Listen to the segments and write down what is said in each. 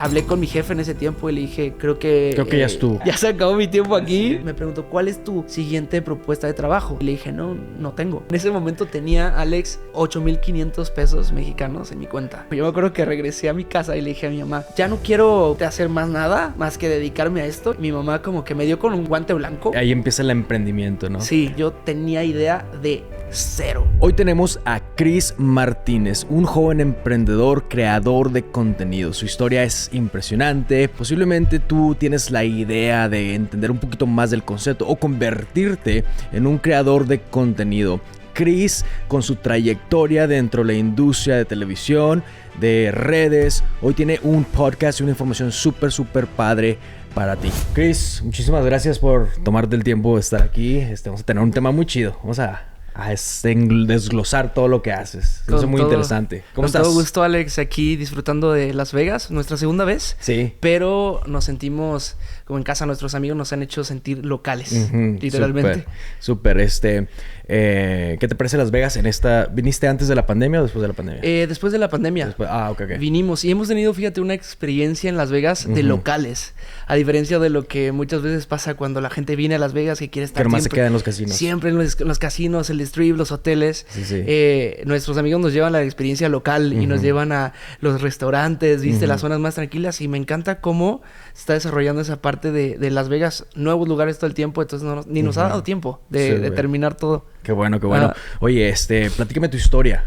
Hablé con mi jefe en ese tiempo y le dije, creo que ya estuvo. Ya se acabó mi tiempo aquí. Sí. Me preguntó, ¿cuál es tu siguiente propuesta de trabajo? Y le dije, no tengo. En ese momento tenía, Alex, 8,500 pesos mexicanos en mi cuenta. Yo me acuerdo que regresé a mi casa y le dije a mi mamá, ya no quiero hacer más nada, más que dedicarme a esto. Mi mamá como que me dio con un guante blanco. Ahí empieza el emprendimiento, ¿no? Sí, yo tenía idea de cero. Hoy tenemos a Chris Martínez, un joven emprendedor, creador de contenido. Su historia es impresionante. Posiblemente tú tienes la idea de entender un poquito más del concepto o convertirte en un creador de contenido. Chris, con su trayectoria dentro de la industria de televisión, de redes, hoy tiene un podcast y una información súper padre para ti. Chris, muchísimas gracias por tomarte el tiempo de estar aquí. Vamos a tener un tema muy chido. Vamos a desglosar todo lo que haces. Eso es muy interesante. ¿Cómo estás? Con todo gusto, Alex, aquí disfrutando de Las Vegas, nuestra segunda vez. Sí. Pero nos sentimos como en casa. Nuestros amigos nos han hecho sentir locales, literalmente. Súper. ¿Qué te parece Las Vegas en esta? ¿Viniste antes de la pandemia o después de la pandemia? Después de la pandemia. Ok. Vinimos y hemos tenido, fíjate, una experiencia en Las Vegas de locales. A diferencia de lo que muchas veces pasa cuando la gente viene a Las Vegas que quiere estar pero más se queda en los casinos. Siempre en los casinos, el strip, los hoteles. Sí. Nuestros amigos nos llevan a la experiencia local y nos llevan a los restaurantes, ¿viste? Las zonas más tranquilas. Y me encanta cómo se está desarrollando esa parte de Las Vegas. Nuevos lugares todo el tiempo. Entonces ni nos ha dado tiempo de terminar todo. Qué bueno. Oye, platícame tu historia.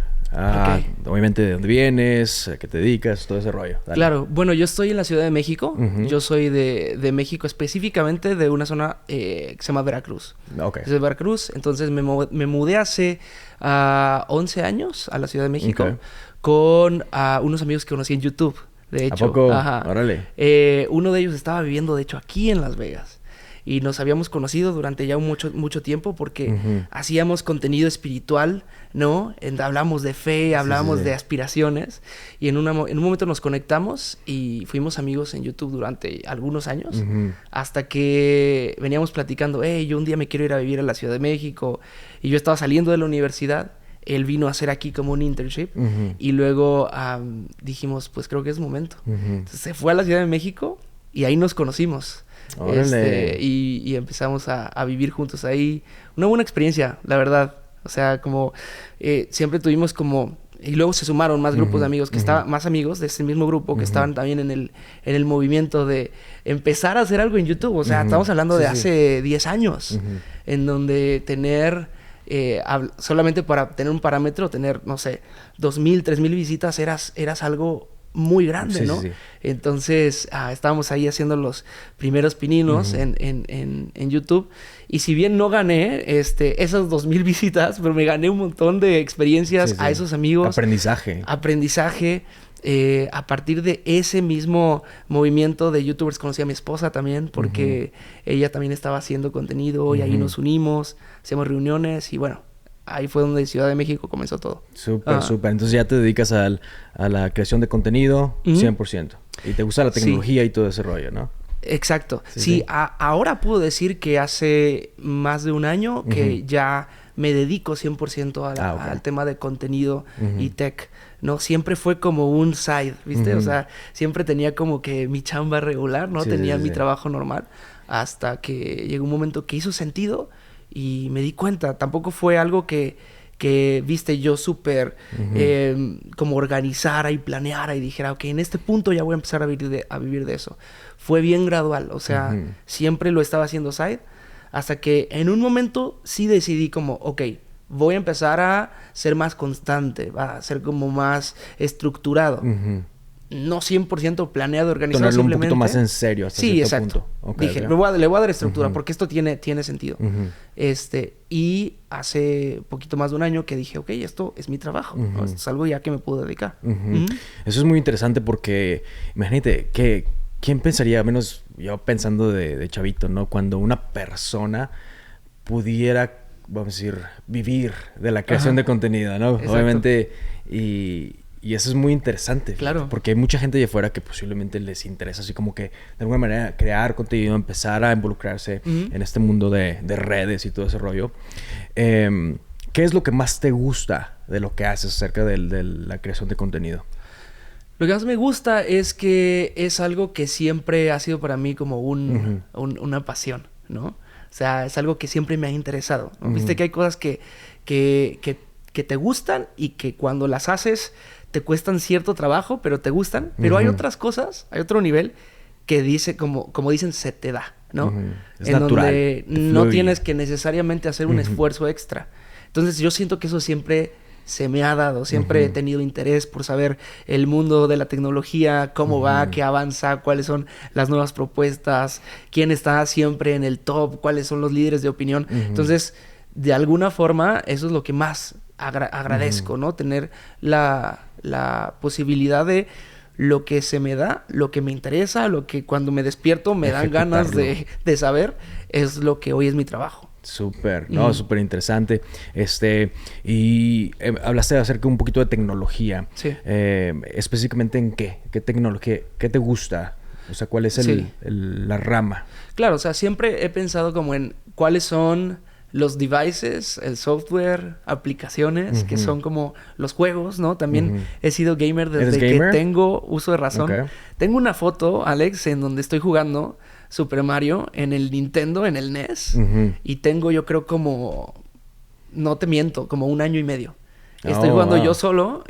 Obviamente, ¿de dónde vienes? ¿A qué te dedicas? Todo ese rollo. Dale. Claro. Bueno, yo estoy en la Ciudad de México. Yo soy de México, específicamente de una zona que se llama Veracruz. Okay. Es de Veracruz. Entonces me mudé hace 11 años a la Ciudad de México con unos amigos que conocí en YouTube. De hecho. ¿A poco? Ajá. Órale. Uno de ellos estaba viviendo, de hecho, aquí en Las Vegas. Y nos habíamos conocido durante ya mucho tiempo porque hacíamos contenido espiritual, ¿no? Hablábamos de fe, hablábamos de aspiraciones. Y en un momento nos conectamos y fuimos amigos en YouTube durante algunos años. Hasta que veníamos platicando, yo un día me quiero ir a vivir a la Ciudad de México. Y yo estaba saliendo de la universidad. Él vino a hacer aquí como un internship. Y luego dijimos, pues creo que es momento. Entonces se fue a la Ciudad de México y ahí nos conocimos. Y empezamos a vivir juntos ahí. Una buena experiencia, la verdad. O sea, como siempre tuvimos como... Y luego se sumaron más grupos de amigos, más amigos de ese mismo grupo que estaban también en el movimiento de empezar a hacer algo en YouTube. O sea, estamos hablando de hace 10 años. En donde tener... solamente para tener un parámetro, tener, no sé, 2,000, 3,000 visitas, eras algo muy grande, ¿no? Sí. Entonces, estábamos ahí haciendo los primeros pininos en YouTube. Y si bien no gané esas 2,000 visitas, pero me gané un montón de experiencias a esos amigos. Aprendizaje. A partir de ese mismo movimiento de YouTubers conocí a mi esposa también, porque ella también estaba haciendo contenido y ahí nos unimos, hacíamos reuniones y bueno, ahí fue donde Ciudad de México comenzó todo. Súper. Entonces ya te dedicas a la creación de contenido 100%. Y te gusta la tecnología y todo ese rollo, ¿no? Exacto. Sí, ahora puedo decir que hace más de un año que ya me dedico 100% al tema de contenido y tech. No, siempre fue como un side, ¿viste? O sea, siempre tenía como que mi chamba regular, ¿no? Tenía mi trabajo normal. Hasta que llegó un momento que hizo sentido y me di cuenta. Tampoco fue algo que viste, yo súper como organizara y planeara y dijera, ok, en este punto ya voy a empezar a vivir de eso. Fue bien gradual, o sea, siempre lo estaba haciendo side, hasta que en un momento sí decidí como, ok, voy a empezar a ser más constante, a ser como más estructurado. No 100% planeado, organizado, tomarlo simplemente. un poquito más en serio hasta cierto exacto. punto. Dije, le voy a dar estructura porque esto tiene sentido. Y hace poquito más de un año que dije, ok, esto es mi trabajo. ¿no? Esto es algo ya que me puedo dedicar. Eso es muy interesante porque, imagínate, ¿quién pensaría, menos yo pensando de chavito, ¿no? Cuando una persona pudiera, vamos a decir, vivir de la creación de contenido, ¿no? Exacto. Obviamente, y eso es muy interesante. Claro. Porque hay mucha gente de afuera que posiblemente les interesa así como que de alguna manera crear contenido, empezar a involucrarse en este mundo de redes y todo ese rollo. ¿Qué es lo que más te gusta de lo que haces acerca de la creación de contenido? Lo que más me gusta es que es algo que siempre ha sido para mí como una pasión, ¿no? O sea, es algo que siempre me ha interesado, ¿no? Viste que hay cosas que te gustan y que cuando las haces te cuestan cierto trabajo, pero te gustan. Pero hay otras cosas, hay otro nivel que dice, como dicen, se te da, ¿no? Es en natural, donde no tienes que necesariamente hacer un esfuerzo extra. Entonces yo siento que eso siempre se me ha dado. Siempre he tenido interés por saber el mundo de la tecnología, cómo va, qué avanza, cuáles son las nuevas propuestas, quién está siempre en el top, cuáles son los líderes de opinión. Entonces, de alguna forma, eso es lo que más agradezco, ¿no? Tener la posibilidad de lo que se me da, lo que me interesa, lo que cuando me despierto me dan ganas de saber, es lo que hoy es mi trabajo. Súper, no, súper interesante. Y hablaste acerca un poquito de tecnología. Sí. Específicamente en qué tecnología, qué te gusta, o sea, cuál es la rama. Claro, o sea, siempre he pensado como en cuáles son los devices, el software, aplicaciones, que son como los juegos, ¿no? También he sido gamer desde que tengo uso de razón. Okay. Tengo una foto, Alex, en donde estoy jugando Super Mario en el Nintendo, en el NES. Y tengo, yo creo, como... No te miento, como 1 año y medio. Estoy jugando yo solo,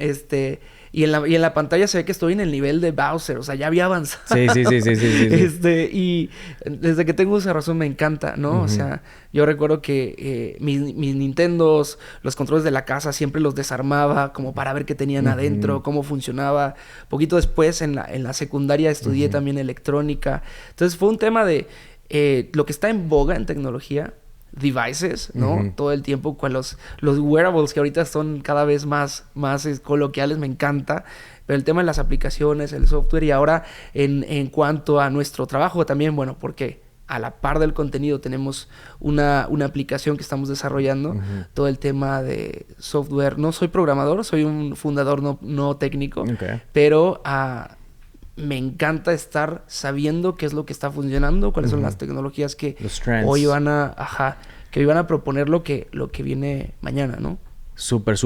y en la pantalla se ve que estoy en el nivel de Bowser. O sea, ya había avanzado. Sí. Y desde que tengo esa razón me encanta, ¿no? O sea, yo recuerdo que mis Nintendos, los controles de la casa, siempre los desarmaba como para ver qué tenían adentro, cómo funcionaba. Poquito después, en la secundaria, estudié también electrónica. Entonces, fue un tema de lo que está en boga en tecnología, devices, ¿no? Todo el tiempo con los wearables que ahorita son cada vez más coloquiales, me encanta. Pero el tema de las aplicaciones, el software y ahora en cuanto a nuestro trabajo también, bueno, porque a la par del contenido tenemos una aplicación que estamos desarrollando, todo el tema de software. No soy programador, soy un fundador no técnico, pero me encanta estar sabiendo qué es lo que está funcionando, cuáles son las tecnologías que hoy van a proponer lo que viene mañana, ¿no? Súper.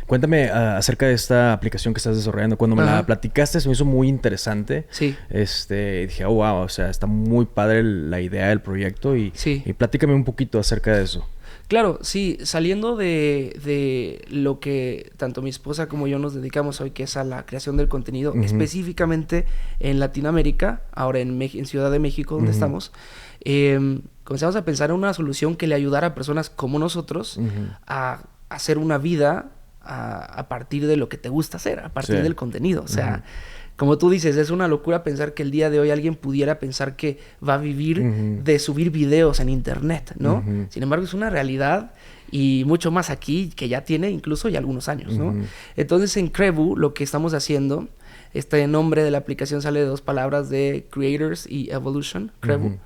Cuéntame acerca de esta aplicación que estás desarrollando. Cuando me la platicaste se me hizo muy interesante. Sí. Dije, oh, wow, o sea, está muy padre la idea del proyecto y platícame un poquito acerca de eso. Claro, sí, saliendo de lo que tanto mi esposa como yo nos dedicamos hoy, que es a la creación del contenido, específicamente en Latinoamérica, ahora en Ciudad de México, donde estamos, comenzamos a pensar en una solución que le ayudara a personas como nosotros a hacer una vida a partir de lo que te gusta hacer, a partir del contenido. O sea, como tú dices, es una locura pensar que el día de hoy alguien pudiera pensar que va a vivir de subir videos en internet, ¿no? Sin embargo, es una realidad y mucho más aquí, que ya tiene incluso ya algunos años, ¿no? Entonces, en Krevu, lo que estamos haciendo, este nombre de la aplicación sale de 2 palabras de Creators y Evolution, Krevu.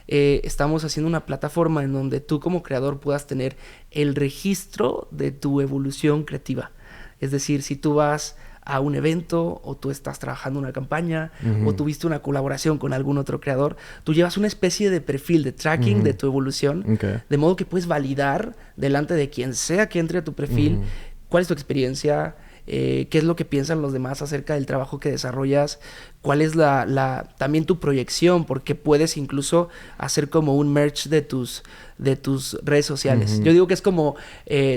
Estamos haciendo una plataforma en donde tú como creador puedas tener el registro de tu evolución creativa. Es decir, si tú vas a un evento o tú estás trabajando una campaña o tuviste una colaboración con algún otro creador, tú llevas una especie de perfil de tracking de tu evolución, de modo que puedes validar delante de quien sea que entre a tu perfil cuál es tu experiencia, qué es lo que piensan los demás acerca del trabajo que desarrollas, cuál es también tu proyección, porque puedes incluso hacer como un merge de tus redes sociales. Yo digo que es como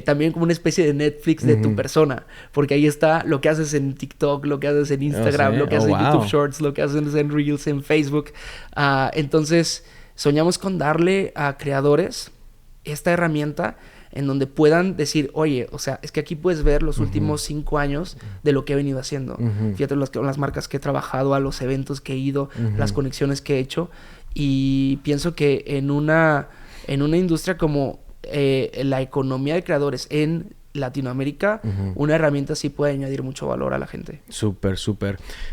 también como una especie de Netflix de tu persona, porque ahí está lo que haces en TikTok, lo que haces en Instagram, lo que haces en YouTube Shorts, lo que haces en Reels, en Facebook. Entonces, soñamos con darle a creadores esta herramienta en donde puedan decir, oye, o sea, es que aquí puedes ver los últimos 5 años de lo que he venido haciendo. Fíjate las marcas que he trabajado, a los eventos que he ido, las conexiones que he hecho. Y pienso que en una industria como la economía de creadores en Latinoamérica, una herramienta sí puede añadir mucho valor a la gente. Súper.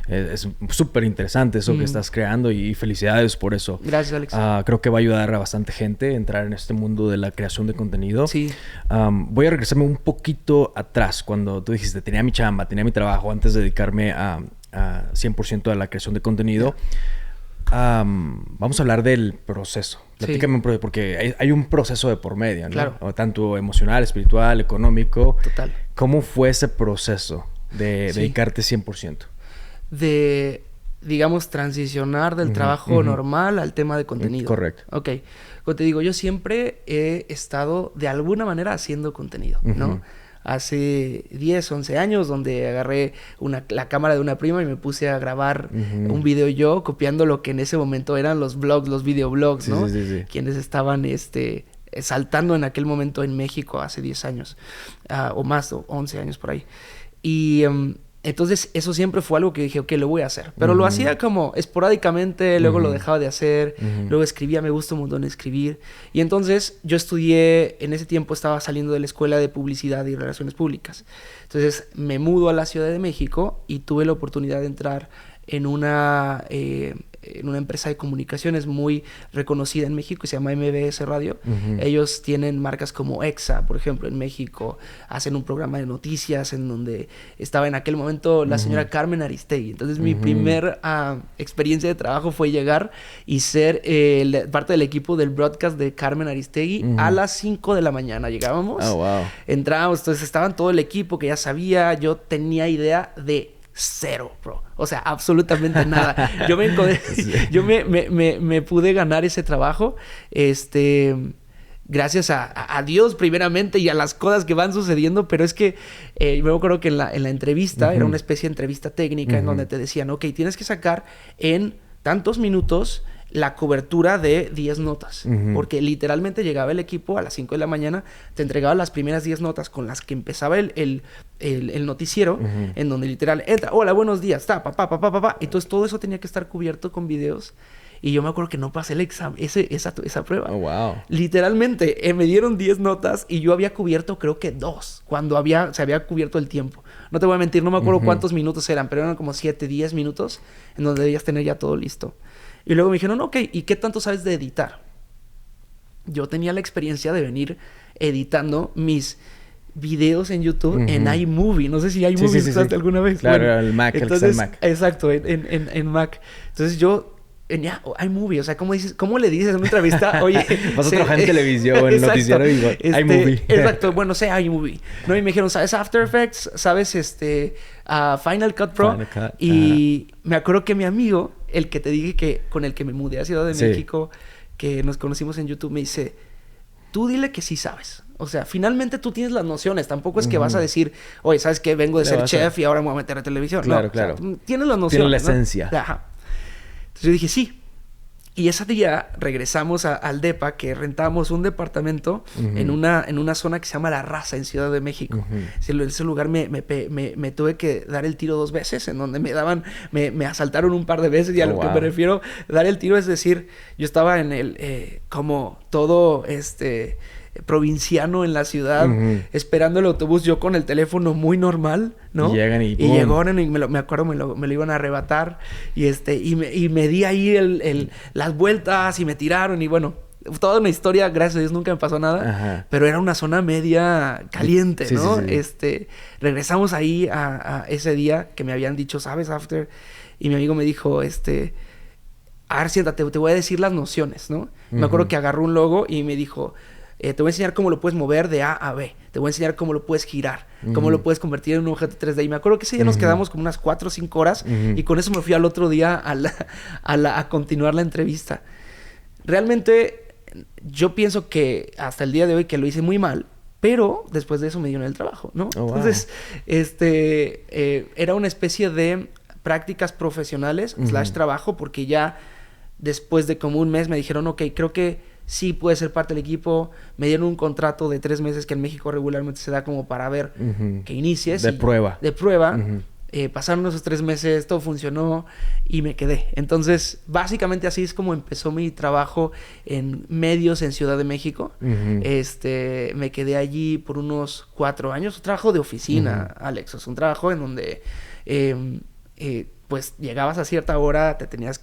Es súper interesante eso que estás creando y felicidades por eso. Gracias, Alex. Creo que va a ayudar a bastante gente a entrar en este mundo de la creación de contenido. Sí. Voy a regresarme un poquito atrás cuando tú dijiste, tenía mi chamba, tenía mi trabajo antes de dedicarme a 100% a la creación de contenido. Vamos a hablar del proceso. Platícame un proceso, porque hay un proceso de por medio, ¿no? Claro. Tanto emocional, espiritual, económico. Total. ¿Cómo fue ese proceso de dedicarte 100%? de, digamos, transicionar del trabajo normal al tema de contenido. Correcto. Ok. Como te digo, yo siempre he estado de alguna manera haciendo contenido, ¿no? Hace 10, 11 años, donde agarré la cámara de una prima y me puse a grabar un video yo, copiando lo que en ese momento eran los blogs, los videoblogs, ¿no? Sí. Quienes estaban, saltando en aquel momento en México hace 10 años, o más, o 11 años por ahí. Y entonces eso siempre fue algo que dije, ok, lo voy a hacer. Pero lo hacía como esporádicamente, luego lo dejaba de hacer, luego escribía, me gusta un montón escribir. Y entonces yo estudié, en ese tiempo estaba saliendo de la escuela de publicidad y relaciones públicas. Entonces me mudo a la Ciudad de México y tuve la oportunidad de entrar en una empresa de comunicaciones muy reconocida en México que se llama MBS Radio. Ellos tienen marcas como EXA, por ejemplo, en México. Hacen un programa de noticias en donde estaba en aquel momento la señora Carmen Aristegui. Entonces mi primer experiencia de trabajo fue llegar y ser parte del equipo del broadcast de Carmen Aristegui a las 5 de la mañana. Llegábamos, entrábamos, entonces estaban todo el equipo que ya sabía. Yo tenía idea de cero, bro. O sea, absolutamente nada. Yo me pude ganar ese trabajo, gracias a Dios primeramente y a las cosas que van sucediendo, pero es que me acuerdo que en la entrevista, era una especie de entrevista técnica en donde te decían, ok, tienes que sacar en tantos minutos la cobertura de 10 notas. Porque literalmente llegaba el equipo a las 5 de la mañana, te entregaba las primeras 10 notas con las que empezaba el noticiero, en donde literal entra, hola, buenos días, entonces todo eso tenía que estar cubierto con videos. Y yo me acuerdo que no pasé el examen, esa prueba. Literalmente, me dieron 10 notas y yo había cubierto creo que 2, cuando se había cubierto el tiempo. No te voy a mentir, no me acuerdo cuántos minutos eran, pero eran como 7, 10 minutos en donde debías tener ya todo listo. Y luego me dijeron, ok, ¿y qué tanto sabes de editar? Yo tenía la experiencia de venir editando mis videos en YouTube en iMovie. No sé si iMovie usaste alguna vez. Claro, bueno, el Mac, entonces, el Mac. Exacto, en Mac. Entonces yo venía, iMovie, o sea, ¿cómo le dices en una entrevista? Oye, vas a trabajar en televisión, en noticiero y digo, iMovie. Exacto, bueno, sé iMovie. No, y me dijeron, ¿sabes After Effects? ¿Sabes Final Cut Pro? Final Cut, y me acuerdo que mi amigo, el que te dije que con el que me mudé a Ciudad de México, que nos conocimos en YouTube, me dice, tú dile que sí sabes. O sea, finalmente tú tienes las nociones. Tampoco es que vas a decir, oye, ¿sabes qué? Vengo de ser chef y ahora me voy a meter a televisión. Claro, no, claro. O sea, tienes las nociones. Tienes la esencia. Ajá. Entonces yo dije, sí. Y ese día regresamos al DEPA, que rentamos un departamento en una zona que se llama La Raza, en Ciudad de México. En ese lugar me tuve que dar el tiro 2 veces, en donde me asaltaron un par de veces. Y a lo que me refiero dar el tiro es decir, yo estaba en como todo provinciano en la ciudad, esperando el autobús, yo con el teléfono muy normal, ¿no? Y llegaron y me acuerdo, me lo iban a arrebatar. Y me di ahí las vueltas y me tiraron. Y bueno, toda una historia, gracias a Dios nunca me pasó nada. Pero era una zona media caliente, ¿no? Sí. Regresamos ahí a ese día que me habían dicho, ¿sabes, After? Y mi amigo me dijo, a ver, siéntate, te voy a decir las nociones, ¿no? Me acuerdo que agarró un logo y me dijo, te voy a enseñar cómo lo puedes mover de A a B. Te voy a enseñar cómo lo puedes girar. Cómo lo puedes convertir en un objeto 3D. Y me acuerdo que ese día nos quedamos como unas 4 o 5 horas. Y con eso me fui al otro día a continuar la entrevista. Realmente, yo pienso que hasta el día de hoy que lo hice muy mal. Pero después de eso me dieron el trabajo, ¿no? Entonces, era una especie de prácticas profesionales / trabajo. Porque ya después de como un mes me dijeron, ok, creo que sí puede ser parte del equipo. Me dieron un contrato de 3 meses que en México regularmente se da como para ver que inicies. De prueba. Pasaron esos 3 meses, todo funcionó y me quedé. Entonces, básicamente así es como empezó mi trabajo en medios en Ciudad de México. Me quedé allí por unos 4 años. Un trabajo de oficina, Alex. Es un trabajo en donde pues llegabas a cierta hora, tenías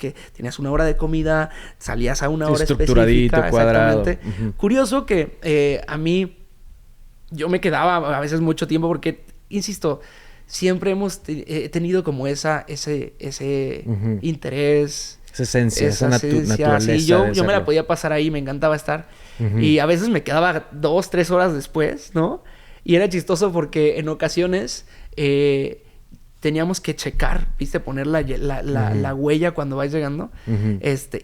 una hora de comida, salías a una hora específica. Cuadrado. Exactamente. Curioso que a mí, yo me quedaba a veces mucho tiempo porque, insisto, siempre hemos tenido como ese interés. Esa esencia, esa naturaleza. Sí, yo me la podía pasar ahí, me encantaba estar. Y a veces me quedaba 2, 3 horas después, ¿no? Y era chistoso porque en ocasiones teníamos que checar, ¿viste? Poner la huella cuando vas llegando.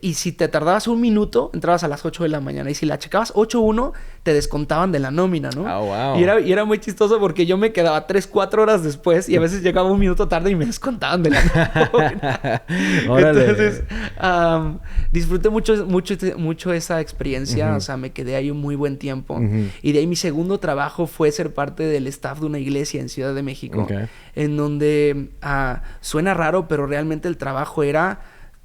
Y si te tardabas 1 minuto, entrabas a las 8 de la mañana. Y si la checabas 8:1, te descontaban de la nómina, ¿no? Oh, wow. Y era muy chistoso porque yo me quedaba 3-4 horas después y a veces llegaba 1 minuto tarde y me descontaban de la nómina. Entonces, disfruté mucho esa experiencia. O sea, me quedé ahí un muy buen tiempo. Y de ahí mi segundo trabajo fue ser parte del staff de una iglesia en Ciudad de México. Okay. En donde suena raro, pero realmente el trabajo era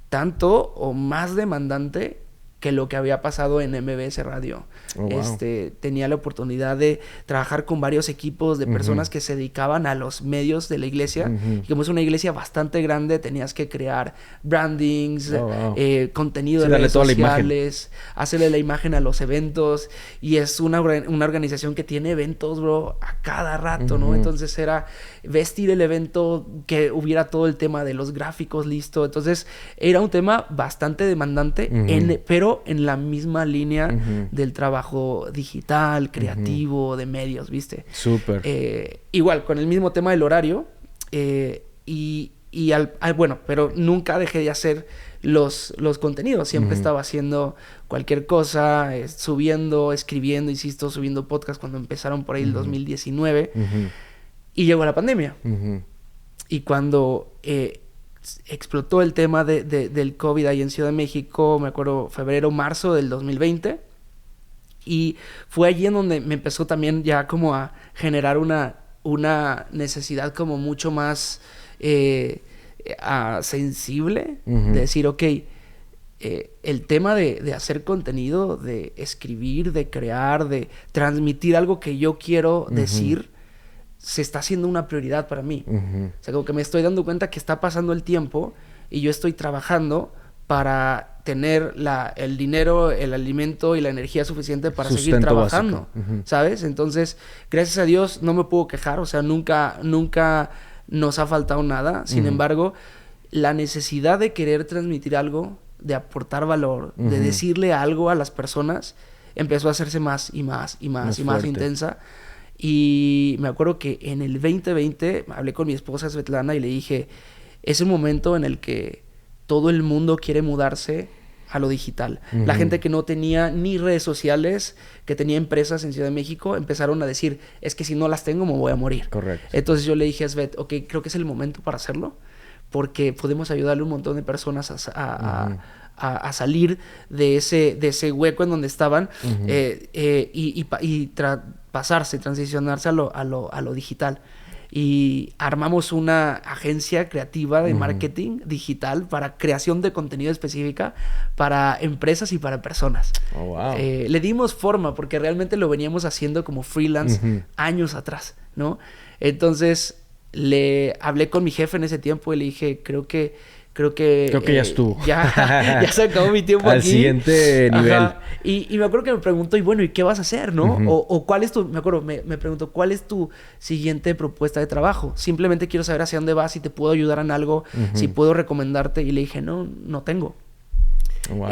tanto o más demandante que lo que había pasado en MBS Radio. Oh, wow. Tenía la oportunidad de trabajar con varios equipos de personas que se dedicaban a los medios de la iglesia. Y como es una iglesia bastante grande, tenías que crear brandings, contenido de redes sociales, hacerle la imagen a los eventos. Y es una organización que tiene eventos, bro, a cada rato, ¿no? Entonces era vestir el evento, que hubiera todo el tema de los gráficos listo. Entonces era un tema bastante demandante, pero en la misma línea del trabajo digital, creativo, de medios, ¿viste? Súper. Igual, con el mismo tema del horario. Bueno, pero nunca dejé de hacer los contenidos. Siempre estaba haciendo cualquier cosa, subiendo, escribiendo, insisto, subiendo podcast cuando empezaron por ahí el 2019. Y llegó la pandemia. Y cuando explotó el tema del COVID ahí en Ciudad de México, me acuerdo, febrero, marzo del 2020. Y fue allí en donde me empezó también ya como a generar una necesidad como mucho más sensible. De decir, ok, el tema de hacer contenido, de escribir, de crear, de transmitir algo que yo quiero decir, se está haciendo una prioridad para mí. O sea, como que me estoy dando cuenta que está pasando el tiempo y yo estoy trabajando para tener el dinero, el alimento y la energía suficiente para seguir trabajando, ¿sabes? Entonces, gracias a Dios no me puedo quejar. O sea, nunca nos ha faltado nada. Sin embargo, la necesidad de querer transmitir algo, de aportar valor, de decirle algo a las personas, empezó a hacerse más y más y más y más intensa. Y me acuerdo que en el 2020 hablé con mi esposa Svetlana y le dije, es un momento en el que todo el mundo quiere mudarse a lo digital. La gente que no tenía ni redes sociales, que tenía empresas en Ciudad de México, empezaron a decir, es que si no las tengo me voy a morir. Correcto. Entonces yo le dije a Svet, ok, creo que es el momento para hacerlo, porque podemos ayudarle a un montón de personas a salir de ese hueco en donde estaban transicionarse a lo digital. Y armamos una agencia creativa de marketing digital para creación de contenido específica para empresas y para personas. Oh, wow. Le dimos forma porque realmente lo veníamos haciendo como freelance años atrás, ¿no? Entonces le hablé con mi jefe en ese tiempo y le dije, creo que ya estuvo. Ya se acabó mi tiempo al aquí. Siguiente nivel. Y me acuerdo que me preguntó, y bueno, ¿y qué vas a hacer, no? O ¿cuál es tu... Me acuerdo, me preguntó, ¿cuál es tu siguiente propuesta de trabajo? Simplemente quiero saber hacia dónde vas, si te puedo ayudar en algo, si puedo recomendarte. Y le dije, no tengo. Wow.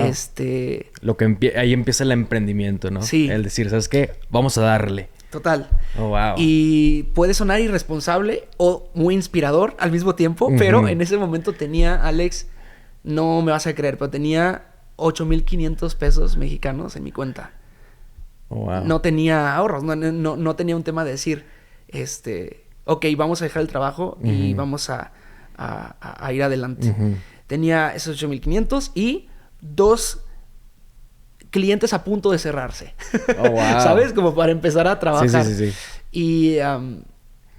Ahí empieza el emprendimiento, ¿no? Sí. El decir, ¿sabes qué? Vamos a darle. Total. Oh, wow. Y puede sonar irresponsable o muy inspirador al mismo tiempo, pero en ese momento tenía, Alex, no me vas a creer, pero tenía 8,500 pesos mexicanos en mi cuenta. Oh, wow. No tenía ahorros, no tenía un tema de decir, ok, vamos a dejar el trabajo y vamos a ir adelante. Tenía esos 8,500 y 2 clientes a punto de cerrarse. Oh, wow. ¿Sabes? Como para empezar a trabajar. Sí. Y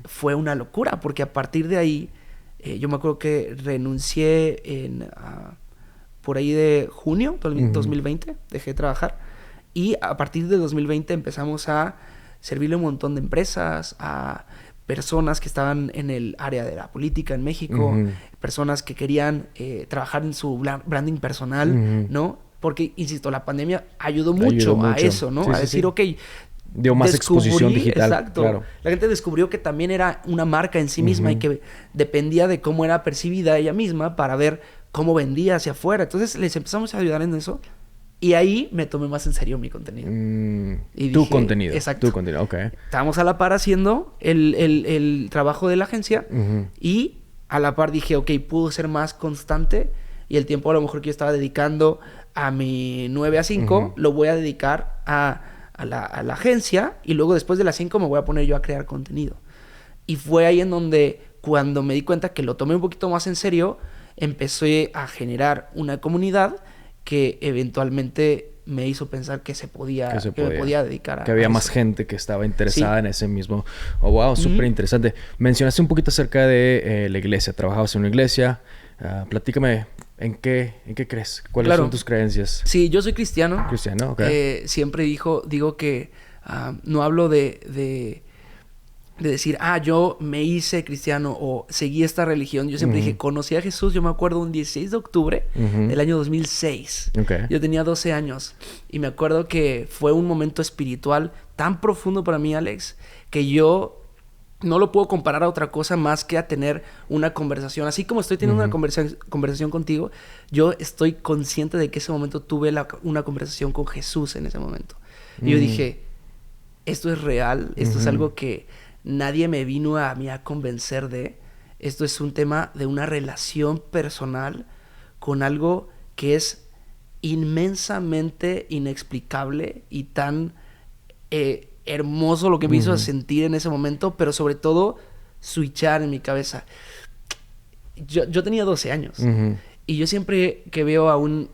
fue una locura, porque a partir de ahí, yo me acuerdo que renuncié por ahí de junio 2020, dejé de trabajar. Y a partir de 2020 empezamos a servirle a un montón de empresas, a personas que estaban en el área de la política en México, personas que querían trabajar en su branding personal, ¿no? Porque, insisto, la pandemia ayudó mucho a eso, ¿no? Sí, a decir, ok, dio más exposición digital. Exacto. Claro. La gente descubrió que también era una marca en sí misma y que dependía de cómo era percibida ella misma para ver cómo vendía hacia afuera. Entonces, les empezamos a ayudar en eso. Y ahí me tomé más en serio mi contenido. Y tu contenido. Exacto. Tu contenido, ok. Estábamos a la par haciendo el trabajo de la agencia y a la par dije, ok, puedo ser más constante y el tiempo a lo mejor que yo estaba dedicando a mi 9 a 5, lo voy a dedicar a la agencia y luego después de las 5 me voy a poner yo a crear contenido. Y fue ahí en donde, cuando me di cuenta que lo tomé un poquito más en serio, empecé a generar una comunidad que eventualmente me hizo pensar que me podía dedicar a que había eso. más gente que estaba interesada en ese mismo. Oh, wow, súper interesante. Mencionaste un poquito acerca de la iglesia. Trabajabas en una iglesia. Platícame, ¿en qué crees? ¿Cuáles son tus creencias? Sí, yo soy cristiano. Cristiano, ok. Siempre digo que no hablo de decir, yo me hice cristiano o seguí esta religión. Yo siempre dije, conocí a Jesús. Yo me acuerdo un 16 de octubre del año 2006. Okay. Yo tenía 12 años y me acuerdo que fue un momento espiritual tan profundo para mí, Alex, que yo no lo puedo comparar a otra cosa más que a tener una conversación. Así como estoy teniendo una conversación contigo, yo estoy consciente de que ese momento tuve una conversación con Jesús en ese momento. Y yo dije, esto es real, esto es algo que nadie me vino a mí a convencer de. Esto es un tema de una relación personal con algo que es inmensamente inexplicable y tan hermoso lo que me hizo sentir en ese momento, pero sobre todo switchar en mi cabeza. Yo tenía 12 años y yo siempre que veo a un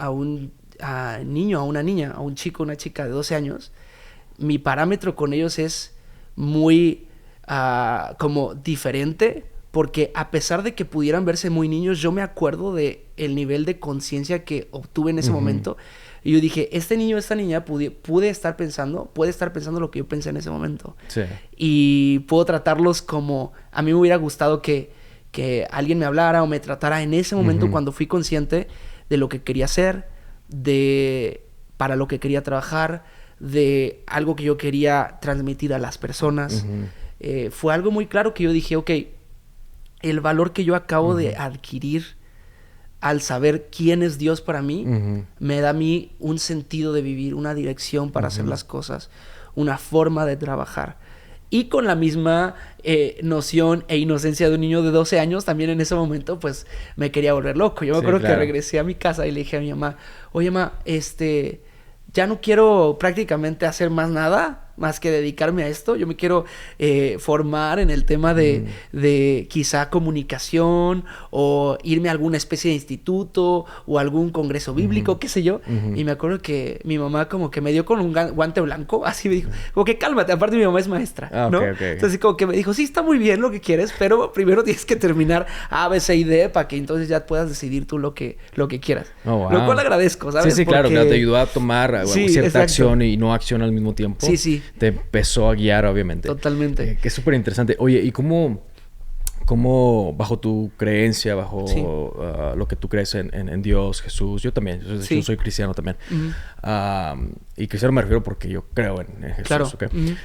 niño, a una niña, a un chico, una chica de 12 años, mi parámetro con ellos es muy como diferente, porque a pesar de que pudieran verse muy niños, yo me acuerdo de el nivel de conciencia que obtuve en ese momento. Y yo dije, este niño, esta niña puede estar pensando lo que yo pensé en ese momento. Sí. Y puedo tratarlos como a mí me hubiera gustado que alguien me hablara o me tratara en ese momento cuando fui consciente de lo que quería hacer, para lo que quería trabajar, de algo que yo quería transmitir a las personas. Fue algo muy claro que yo dije, ok, el valor que yo acabo de adquirir al saber quién es Dios para mí, me da a mí un sentido de vivir, una dirección para hacer las cosas, una forma de trabajar. Y con la misma noción e inocencia de un niño de 12 años, también en ese momento, pues, me quería volver loco. Yo me acuerdo que regresé a mi casa y le dije a mi mamá, oye, mamá, ya no quiero prácticamente hacer más nada más que dedicarme a esto. Yo me quiero formar en el tema de quizá comunicación o irme a alguna especie de instituto o algún congreso bíblico, qué sé yo. Y me acuerdo que mi mamá como que me dio con un guante blanco, así me dijo, como que cálmate, aparte mi mamá es maestra, ¿no? Entonces como que me dijo, sí, está muy bien lo que quieres, pero primero tienes que terminar A, B, C y D para que entonces ya puedas decidir tú lo que quieras. Lo cual agradezco, ¿sabes? Sí, porque... claro, te ayudó a tomar cierta acción y no acción al mismo tiempo. Sí. Te empezó a guiar, obviamente. Totalmente. Que es súper interesante. Oye, ¿y cómo bajo tu creencia, bajo lo que tú crees en Dios, Jesús? Yo también. Yo soy cristiano también. Y cristiano me refiero porque yo creo en Jesús. Claro. ¿Okay?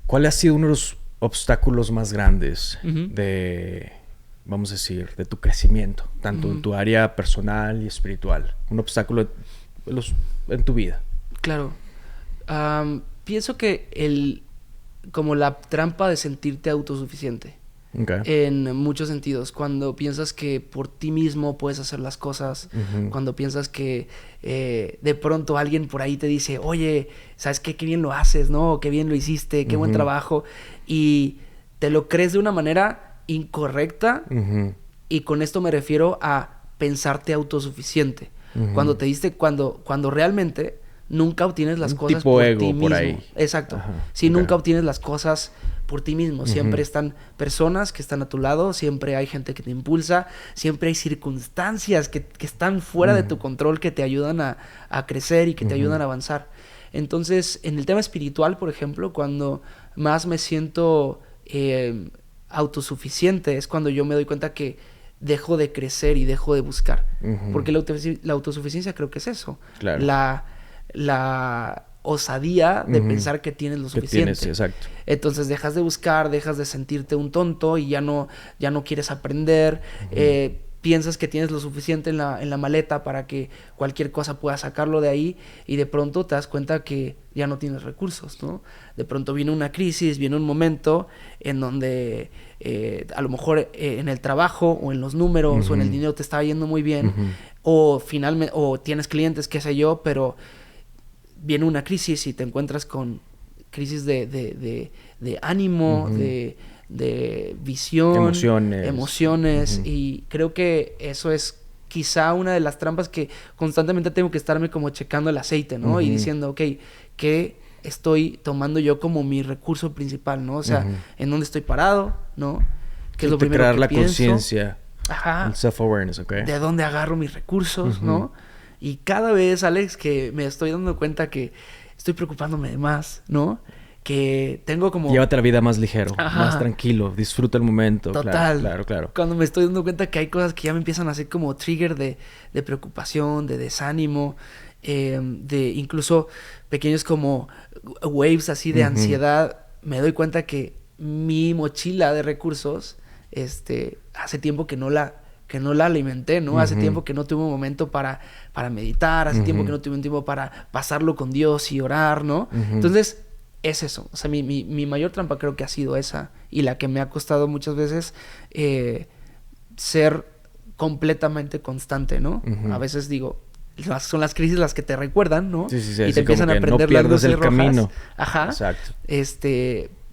¿Cuál ha sido uno de los obstáculos más grandes vamos a decir, de tu crecimiento? Tanto en tu área personal y espiritual. Un obstáculo en tu vida. Claro. Pienso que como la trampa de sentirte autosuficiente. Okay. En muchos sentidos. Cuando piensas que por ti mismo puedes hacer las cosas. Cuando piensas que de pronto alguien por ahí te dice, oye, ¿sabes qué? Qué bien lo haces, ¿no? Qué bien lo hiciste, qué buen trabajo. Y te lo crees de una manera incorrecta. Y con esto me refiero a pensarte autosuficiente. Cuando realmente nunca obtienes las cosas tipo por ego ti mismo. Por ahí. Exacto. Nunca obtienes las cosas por ti mismo. Siempre están personas que están a tu lado, siempre hay gente que te impulsa, siempre hay circunstancias que están fuera de tu control que te ayudan a crecer y que te ayudan a avanzar. Entonces, en el tema espiritual, por ejemplo, cuando más me siento autosuficiente es cuando yo me doy cuenta que dejo de crecer y dejo de buscar. Porque la autosuficiencia creo que es eso. Claro. La osadía de pensar que tienes lo suficiente. Exacto. Entonces dejas de buscar, dejas de sentirte un tonto y ya no quieres aprender. piensas que tienes lo suficiente en la maleta para que cualquier cosa pueda sacarlo de ahí y de pronto te das cuenta que ya no tienes recursos, ¿no? De pronto viene una crisis, viene un momento en donde a lo mejor en el trabajo o en los números o en el dinero te estaba yendo muy bien o finalmente o tienes clientes, qué sé yo, pero viene una crisis y te encuentras con crisis de ánimo, de visión, emociones y creo que eso es quizá una de las trampas que constantemente tengo que estarme como checando el aceite, ¿no? Y diciendo, ok, ¿qué estoy tomando yo como mi recurso principal, ¿no? O sea, ¿en dónde estoy parado, ¿no? ¿Qué es lo primero crear que la pienso? Conciencia, el self-awareness, ¿ok? ¿De dónde agarro mis recursos, no? Y cada vez, Alex, que me estoy dando cuenta que estoy preocupándome de más, ¿no? Que tengo como... Llévate la vida más ligero, más tranquilo, disfruta el momento. Total. Claro. Cuando me estoy dando cuenta que hay cosas que ya me empiezan a hacer como trigger de preocupación, de desánimo, de incluso pequeños como waves así de ansiedad, me doy cuenta que mi mochila de recursos, hace tiempo que no la alimenté, ¿no? Hace tiempo que no tuve un momento para meditar, hace tiempo que no tuve un tiempo para pasarlo con Dios y orar, ¿no? Entonces... es eso, o sea, mi mayor trampa creo que ha sido esa y la que me ha costado muchas veces ser completamente constante, ¿no? A veces digo, son las crisis las que te recuerdan, ¿no? Sí, y te empiezan a prender no las luces el rojas. Camino. Ajá. Exacto.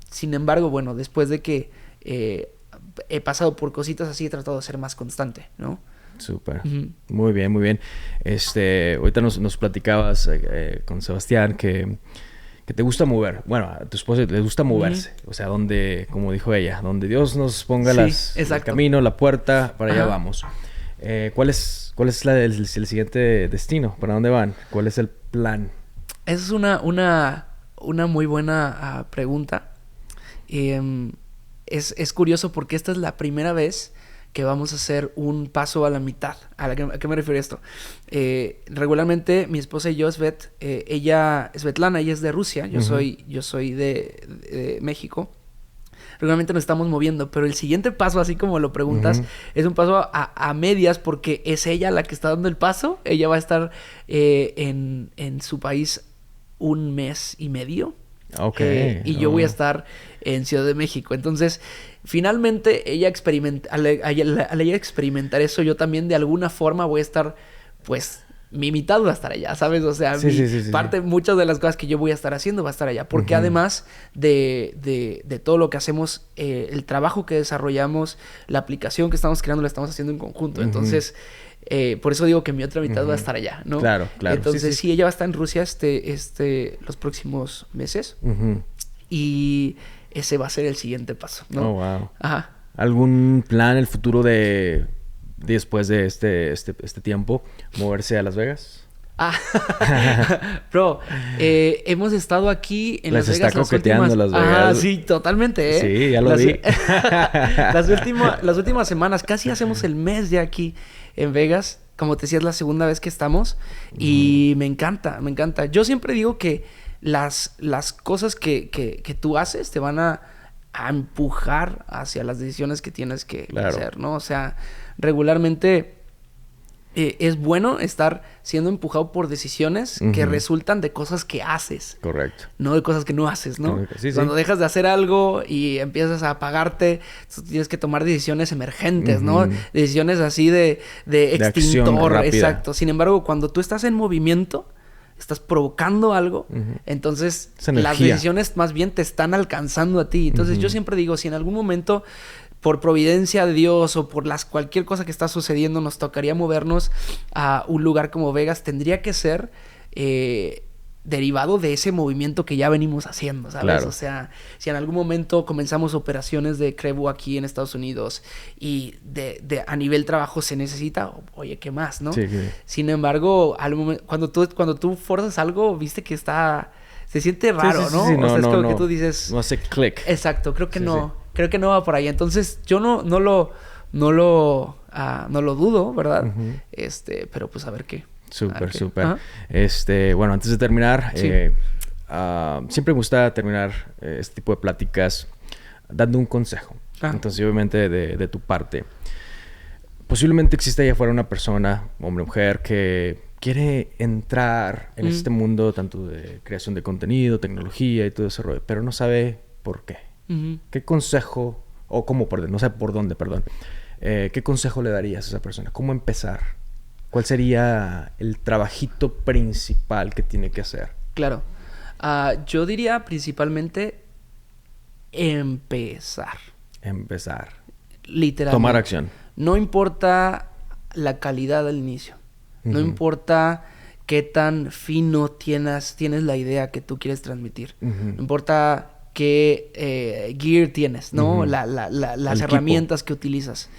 Sin embargo, bueno, después de que he pasado por cositas así, he tratado de ser más constante, ¿no? Súper. Muy bien, muy bien. Ahorita nos platicabas con Sebastián que te gusta mover. Bueno, a tu esposa le gusta moverse. O sea, donde, como dijo ella, donde Dios nos ponga el camino, la puerta, para allá vamos. ¿Cuál es el siguiente destino? ¿Para dónde van? ¿Cuál es el plan? Esa es una muy buena pregunta. Es curioso porque esta es la primera vez que vamos a hacer un paso a la mitad. ¿A qué me refiero esto? Regularmente mi esposa y yo, ella, Svetlana, ella es de Rusia, yo soy de México. Regularmente nos estamos moviendo, pero el siguiente paso, así como lo preguntas, es un paso a medias porque es ella la que está dando el paso. Ella va a estar en su país 1 mes y medio. Y yo voy a estar en Ciudad de México. Entonces, finalmente, al ella experimentar eso, yo también de alguna forma voy a estar, pues, mi mitad va a estar allá, ¿sabes? O sea, muchas de las cosas que yo voy a estar haciendo va a estar allá. Porque además de todo lo que hacemos, el trabajo que desarrollamos, la aplicación que estamos creando, la estamos haciendo en conjunto. Entonces... por eso digo que mi otra mitad va a estar allá, ¿no? Claro. Entonces, sí, ella va a estar en Rusia los próximos meses. Y ese va a ser el siguiente paso, ¿no? Oh, wow. Ajá. ¿Algún plan en el futuro después de este tiempo, moverse a Las Vegas? Bro, hemos estado aquí en Las Vegas las Vegas. Sí, totalmente, Sí, ya lo vi. Las últimas semanas, casi hacemos el mes ya aquí en Vegas. Como te decía, es la segunda vez que estamos. Y me encanta. Yo siempre digo que las cosas que tú haces te van a empujar hacia las decisiones que tienes que hacer, ¿no? O sea, regularmente... es bueno estar siendo empujado por decisiones que resultan de cosas que haces. Correcto. No de cosas que no haces, ¿no? Sí, Cuando dejas de hacer algo y empiezas a apagarte, tienes que tomar decisiones emergentes, ¿no? Decisiones así de extintor. Exacto. Sin embargo, cuando tú estás en movimiento, estás provocando algo, entonces las decisiones más bien te están alcanzando a ti. Entonces yo siempre digo, si en algún momento... por providencia de Dios o por cualquier cosa que está sucediendo nos tocaría movernos a un lugar como Vegas, tendría que ser derivado de ese movimiento que ya venimos haciendo, ¿sabes? Claro. O sea, si en algún momento comenzamos operaciones de Krebu aquí en Estados Unidos y a nivel trabajo se necesita, oye, ¿qué más, no? Sí. Sin embargo, cuando tú forzas algo, viste que se siente raro, ¿no? Sí, o sea, es como que tú dices... No hace click. Exacto, creo que no. Creo que no va por ahí. Entonces, yo no lo dudo, ¿verdad? Pero pues a ver qué. Súper. Bueno, antes de terminar, siempre me gusta terminar este tipo de pláticas dando un consejo. Entonces, obviamente, de tu parte. posiblemente existe allá afuera una persona, hombre o mujer, que quiere entrar en este mundo tanto de creación de contenido, tecnología y todo ese rollo, pero no sabe por qué. ¿Qué consejo, o cómo, perdón, no sé por dónde, perdón, qué consejo le darías a esa persona? ¿Cómo empezar? ¿Cuál sería el trabajito principal que tiene que hacer? Claro. Yo diría principalmente empezar. Literalmente. Tomar acción. No importa la calidad del inicio. No importa qué tan fino tienes la idea que tú quieres transmitir. No importa qué gear tienes, ¿no? Las herramientas que utilizas.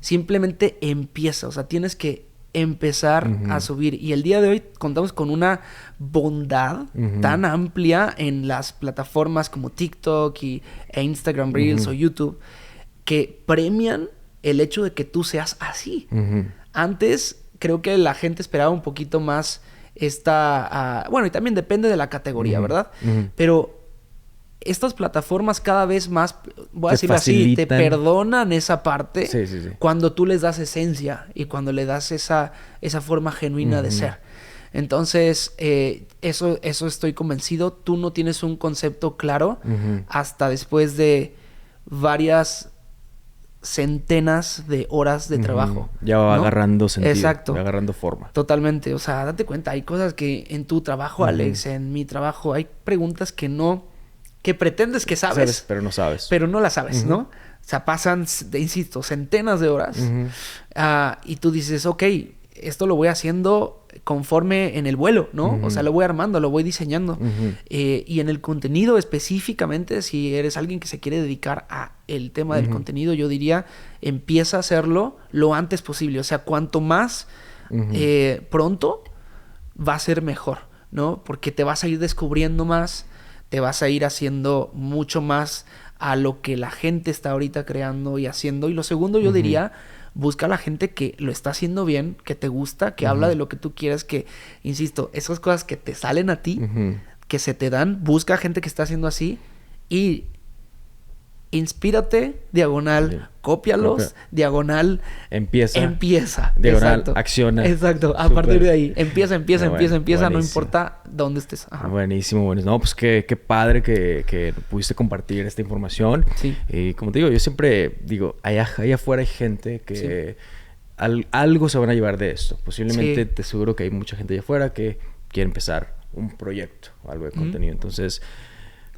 Simplemente empieza. O sea, tienes que empezar a subir. Y el día de hoy contamos con una bondad tan amplia en las plataformas como TikTok e Instagram Reels o YouTube que premian el hecho de que tú seas así. Antes creo que la gente esperaba un poquito más bueno, y también depende de la categoría, ¿verdad? Pero estas plataformas cada vez más, voy a decirlo así, te perdonan esa parte cuando tú les das esencia y cuando le das esa forma genuina de ser. Entonces, eso estoy convencido. Tú no tienes un concepto claro hasta después de varias centenas de horas de trabajo. Ya va agarrando sentido. Exacto. Va agarrando forma. Totalmente. O sea, date cuenta, hay cosas que en tu trabajo, Alex, en mi trabajo, hay preguntas que pretendes que sabes. Pero no sabes. Pero no las sabes, ¿no? O sea, pasan, insisto, centenas de horas. Y tú dices, ok, esto lo voy haciendo conforme en el vuelo, ¿no? O sea, lo voy armando, lo voy diseñando. Y en el contenido específicamente, si eres alguien que se quiere dedicar a el tema del contenido, yo diría, empieza a hacerlo lo antes posible. O sea, cuanto más pronto, va a ser mejor, ¿no? Porque te vas a ir descubriendo más, te vas a ir haciendo mucho más a lo que la gente está ahorita creando y haciendo. Y lo segundo, yo diría, busca a la gente que lo está haciendo bien, que te gusta, que habla de lo que tú quieres, que, insisto, esas cosas que te salen a ti, que se te dan, busca a gente que está haciendo así y inspírate, diagonal, cópialos, diagonal, empieza. Diagonal, exacto. Acciona. Exacto, a partir de ahí, empieza, no importa dónde estés. Buenísimo. No, pues qué padre que pudiste compartir esta información. Sí. Y como te digo, yo siempre digo, allá afuera hay gente que algo se van a llevar de esto. Posiblemente te aseguro que hay mucha gente allá afuera que quiere empezar un proyecto o algo de contenido. Entonces,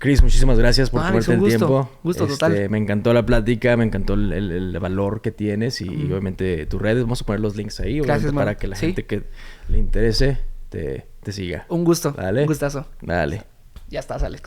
Chris, muchísimas gracias por tomarte el tiempo. Gusto total. Me encantó la plática, me encantó el valor que tienes y obviamente tus redes. Vamos a poner los links ahí. Gracias, para que la gente que le interese te siga. Un gusto. Dale. Un gustazo. Dale. Ya estás, Alex.